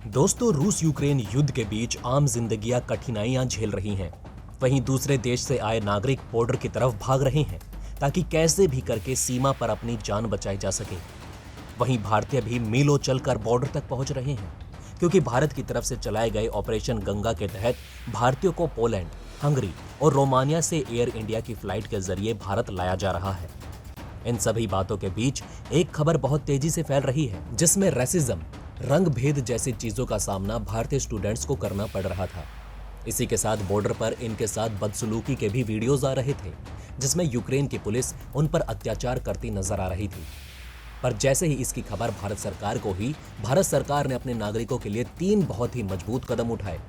दोस्तों, रूस यूक्रेन युद्ध के बीच आम जिंदगियां कठिनाइयां झेल रही हैं। वहीं दूसरे देश से आए नागरिक बॉर्डर की तरफ भाग रहे हैं ताकि कैसे भी करके सीमा पर अपनी जान बचाई जा सके। वहीं भारतीय भी मीलों चलकर बॉर्डर तक पहुंच रहे हैं, क्योंकि भारत की तरफ से चलाए गए ऑपरेशन गंगा के तहत भारतीयों को पोलैंड, हंगरी और रोमानिया से एयर इंडिया की फ्लाइट के जरिए भारत लाया जा रहा है। इन सभी बातों के बीच एक खबर बहुत तेजी से फैल रही है, जिसमें रेसिज्म, रंग भेद जैसी चीजों का सामना भारतीय स्टूडेंट्स को करना पड़ रहा था। इसी के साथ बॉर्डर पर इनके साथ बदसलूकी के भी वीडियोज आ रहे थे, जिसमें यूक्रेन की पुलिस उन पर अत्याचार करती नजर आ रही थी। पर जैसे ही इसकी खबर भारत सरकार को हुई, भारत सरकार ने अपने नागरिकों के लिए 3 बहुत ही मजबूत कदम उठाए,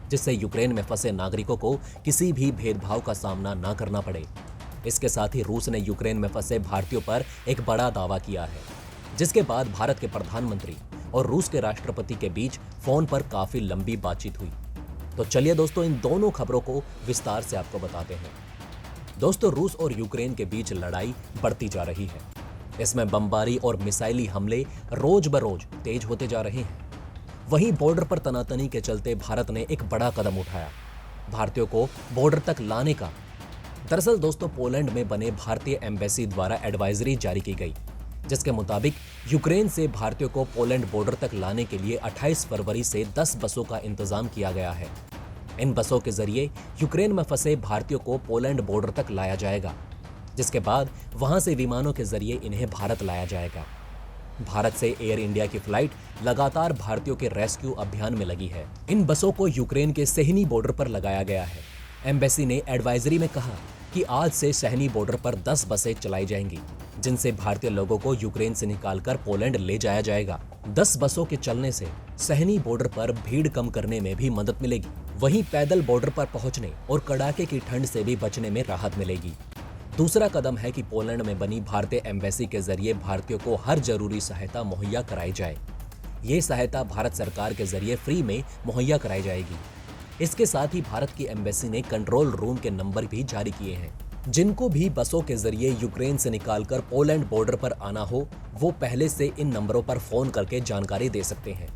जिससे यूक्रेन में फंसे नागरिकों को किसी भी भेदभाव का सामना न करना पड़े। इसके साथ ही रूस ने यूक्रेन में फंसे भारतीयों पर एक बड़ा दावा किया है, जिसके बाद भारत के प्रधानमंत्री और रूस के राष्ट्रपति के बीच फोन पर काफी लंबी बातचीत हुई। तो चलिए दोस्तों, इन दोनों खबरों को विस्तार से आपको बताते हैं। दोस्तों, रूस और यूक्रेन के बीच लड़ाई बढ़ती जा रही है। इसमें बमबारी और मिसाइली हमले रोज बरोज तेज होते जा रहे हैं। वहीं बॉर्डर पर तनातनी के चलते भारत ने एक बड़ा कदम उठाया, भारतीयों को बॉर्डर तक लाने का। दरअसल दोस्तों, पोलैंड में बने भारतीय एम्बेसी द्वारा एडवाइजरी जारी की गई, जिसके मुताबिक यूक्रेन से भारतीयों को पोलैंड बॉर्डर तक लाने के लिए 28 फरवरी से 10 बसों का इंतजाम किया गया है। इन बसों के जरिए यूक्रेन में फंसे भारतीयों को पोलैंड बॉर्डर तक लाया जाएगा, जिसके बाद वहां से विमानों के जरिए इन्हें भारत लाया जाएगा। भारत से एयर इंडिया की फ्लाइट लगातार भारतीयों के रेस्क्यू अभियान में लगी है। इन बसों को यूक्रेन के सेहनी बॉर्डर पर लगाया गया है। एम्बेसी ने एडवाइजरी में कहा कि आज से सहनी बॉर्डर पर 10 बसें चलाई जाएंगी, जिनसे भारतीय लोगों को यूक्रेन से निकालकर पोलैंड ले जाया जाएगा। 10 बसों के चलने से सहनी बॉर्डर पर भीड़ कम करने में भी मदद मिलेगी। वहीं पैदल बॉर्डर पर पहुंचने और कड़ाके की ठंड से भी बचने में राहत मिलेगी। दूसरा कदम है कि पोलैंड में बनी भारतीय एम्बेसी के जरिए भारतीयों को हर जरूरी सहायता मुहैया कराई जाए। ये सहायता भारत सरकार के जरिए फ्री में मुहैया कराई जाएगी। इसके साथ ही भारत की एम्बेसी ने कंट्रोल रूम के नंबर भी जारी किए हैं, जिनको भी बसों के जरिए यूक्रेन से निकालकर पोलैंड बॉर्डर पर आना हो, वो पहले से इन नंबरों पर फोन करके जानकारी दे सकते हैं।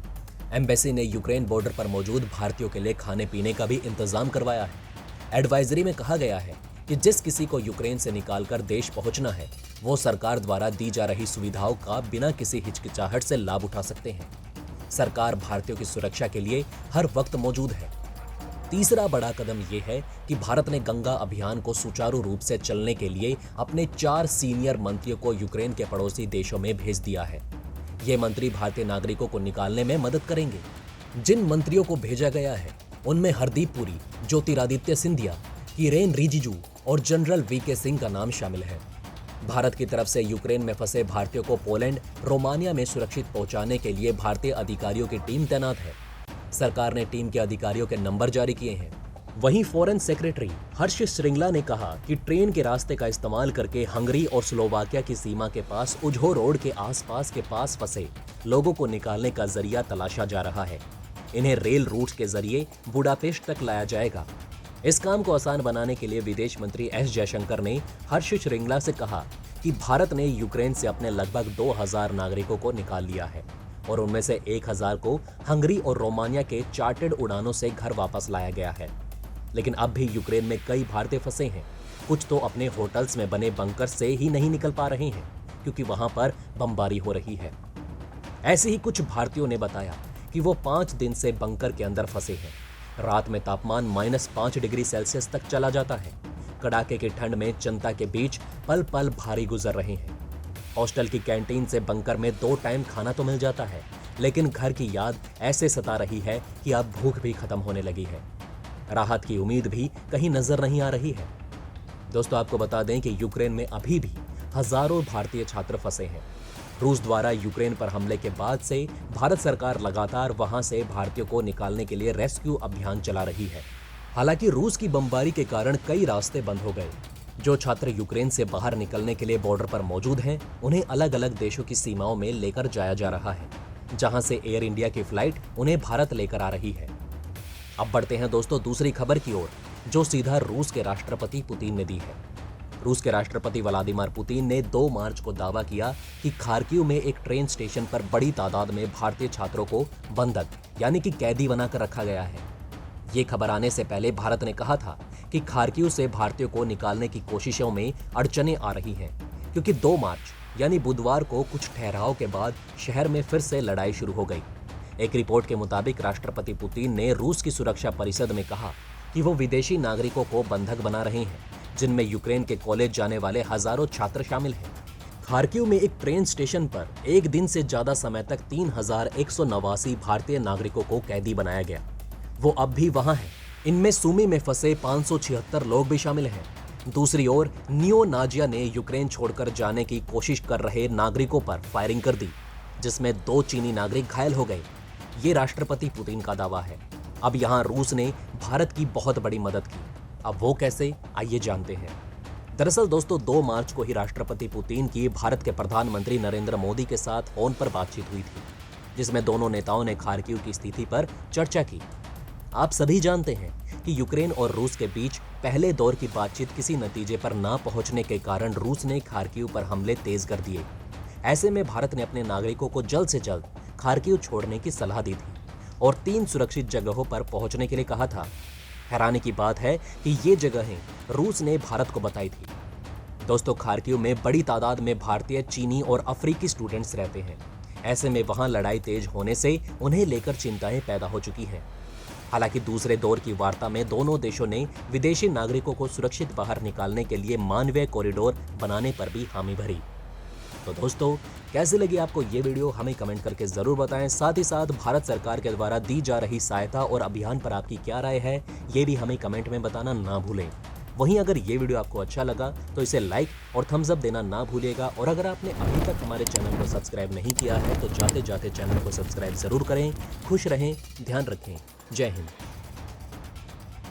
एम्बेसी ने यूक्रेन बॉर्डर पर मौजूद भारतीयों के लिए खाने पीने का भी इंतजाम करवाया है। एडवाइजरी में कहा गया है कि जिस किसी को यूक्रेन से निकालकर देश पहुंचना है, वो सरकार द्वारा दी जा रही सुविधाओं का बिना किसी हिचकिचाहट से लाभ उठा सकते हैं। सरकार भारतीयों की सुरक्षा के लिए हर वक्त मौजूद है। तीसरा बड़ा कदम यह है कि भारत ने गंगा अभियान को सुचारू रूप से चलने के लिए अपने 4 सीनियर मंत्रियों को यूक्रेन के पड़ोसी देशों में भेज दिया है। ये मंत्री भारतीय नागरिकों को निकालने में मदद करेंगे। जिन मंत्रियों को भेजा गया है, उनमें हरदीप पुरी, ज्योतिरादित्य सिंधिया, किरेन रिजिजू और जनरल वीके सिंह का नाम शामिल है। भारत की तरफ से यूक्रेन में फंसे भारतीयों को पोलैंड, रोमानिया में सुरक्षित पहुंचाने के लिए भारतीय अधिकारियों की टीम तैनात है। सरकार ने टीम के अधिकारियों के नंबर जारी किए हैं। वहीं फॉरेन सेक्रेटरी हर्ष श्रृंगला ने कहा कि ट्रेन के रास्ते का इस्तेमाल करके हंगरी और स्लोवाकिया की सीमा के पास उझो रोड के आसपास के पास फंसे लोगों को निकालने का जरिया तलाशा जा रहा है। इन्हें रेल रूट के जरिए बुडापेस्ट तक लाया जाएगा। इस काम को आसान बनाने के लिए विदेश मंत्री एस जयशंकर ने हर्ष श्रृंगला से कहा कि भारत ने यूक्रेन से अपने लगभग 2000 नागरिकों को निकाल लिया है और उनमें से 1000 को हंगरी और रोमानिया के चार्टर्ड उड़ानों से घर वापस लाया गया है। लेकिन अब भी यूक्रेन में कई भारतीय फंसे हैं। कुछ तो अपने होटल्स में बने बंकर से ही नहीं निकल पा रहे हैं, क्योंकि वहां पर बमबारी हो रही है। ऐसे ही कुछ भारतीयों ने बताया कि वो 5 दिन से बंकर के अंदर फंसे हैं। रात में तापमान -5 डिग्री सेल्सियस तक चला जाता है। कड़ाके की ठंड में चिंता के बीच पल पल भारी गुजर रहे हैं। हॉस्टल की कैंटीन से बंकर में 2 टाइम खाना तो मिल जाता है, लेकिन घर की याद ऐसे सता रही है कि अब भूख भी खत्म होने लगी है। राहत की उम्मीद भी कहीं नजर नहीं आ रही है। दोस्तों, आपको बता दें कि यूक्रेन में अभी भी हजारों भारतीय छात्र फंसे हैं। रूस द्वारा यूक्रेन पर हमले के बाद से भारत सरकार लगातार वहां से भारतीयों को निकालने के लिए रेस्क्यू अभियान चला रही है। हालांकि रूस की बमबारी के कारण कई रास्ते बंद हो गए। जो छात्र यूक्रेन से बाहर निकलने के लिए बॉर्डर पर मौजूद हैं, उन्हें अलग अलग देशों की सीमाओं में लेकर जाया जा रहा है, जहां से एयर इंडिया की फ्लाइट उन्हें भारत लेकर आ रही है। अब बढ़ते हैं दोस्तों दूसरी खबर की ओर, जो सीधा रूस के राष्ट्रपति पुतिन ने दी है। रूस के राष्ट्रपति व्लादिमीर पुतिन ने 2 मार्च को दावा किया कि खार्किव में एक ट्रेन स्टेशन पर बड़ी तादाद में भारतीय छात्रों को बंधक यानी कि कैदी बनाकर रखा गया है। ये खबर आने से पहले भारत ने कहा था कि खार्किव से भारतीयों को निकालने की कोशिशों में अड़चनें आ रही हैं, क्योंकि 2 मार्च यानी बुधवार को कुछ ठहराव के बाद शहर में फिर से लड़ाई शुरू हो गई। एक रिपोर्ट के मुताबिक राष्ट्रपति पुतिन ने रूस की सुरक्षा परिषद में कहा कि वो विदेशी नागरिकों को बंधक बना रहे हैं, जिनमें यूक्रेन के कॉलेज जाने वाले हजारों छात्र शामिल हैं। खार्किव में एक ट्रेन स्टेशन पर एक दिन से ज्यादा समय तक 3189 भारतीय नागरिकों को कैदी बनाया गया। वो अब भी वहां हैं। इनमें सुमी में फंसे 576 लोग भी शामिल हैं। दूसरी ओर नियो नाजिया ने यूक्रेन छोड़कर जाने की कोशिश कर रहे नागरिकों पर फायरिंग कर दी, जिसमें 2 चीनी नागरिक घायल हो गए। ये राष्ट्रपति पुतिन का दावा है। अब यहां रूस ने भारत की बहुत बड़ी मदद की। अब वो कैसे, आइए जानते हैं। दरअसल दोस्तों 2 मार्च को ही राष्ट्रपति पुतिन की भारत के प्रधानमंत्री नरेंद्र मोदी के साथ फोन पर बातचीत हुई थी, जिसमें दोनों नेताओं ने खार्किव की स्थिति पर चर्चा की। आप सभी जानते हैं कि यूक्रेन और रूस के बीच पहले दौर की बातचीत किसी नतीजे पर ना पहुंचने के कारण रूस ने खार्किव पर हमले तेज कर दिए। ऐसे में भारत ने अपने नागरिकों को जल्द से जल्द खार्किव छोड़ने की सलाह दी थी और 3 सुरक्षित जगहों पर पहुंचने के लिए कहा था। हैरानी की बात है कि ये जगहें रूस ने भारत को बताई थी। दोस्तों खार्किव में बड़ी तादाद में भारतीय, चीनी और अफ्रीकी स्टूडेंट्स रहते हैं। ऐसे में वहां लड़ाई तेज होने से उन्हें लेकर चिंताएं पैदा हो चुकी हैं। हालांकि दूसरे दौर की वार्ता में दोनों देशों ने विदेशी नागरिकों को सुरक्षित बाहर निकालने के लिए मानवीय कॉरिडोर बनाने पर भी हामी भरी। तो दोस्तों कैसे लगी आपको ये वीडियो, हमें कमेंट करके जरूर बताएं। साथ ही साथ भारत सरकार के द्वारा दी जा रही सहायता और अभियान पर आपकी क्या राय है, ये भी हमें कमेंट में बताना ना भूलें। वहीं अगर ये वीडियो आपको अच्छा लगा तो इसे लाइक और थम्स अप देना ना भूलिएगा। और अगर आपने अभी तक हमारे चैनल को सब्सक्राइब नहीं किया है तो जाते जाते चैनल को सब्सक्राइब जरूर करें। खुश रहें, ध्यान रखें। जय हिंद।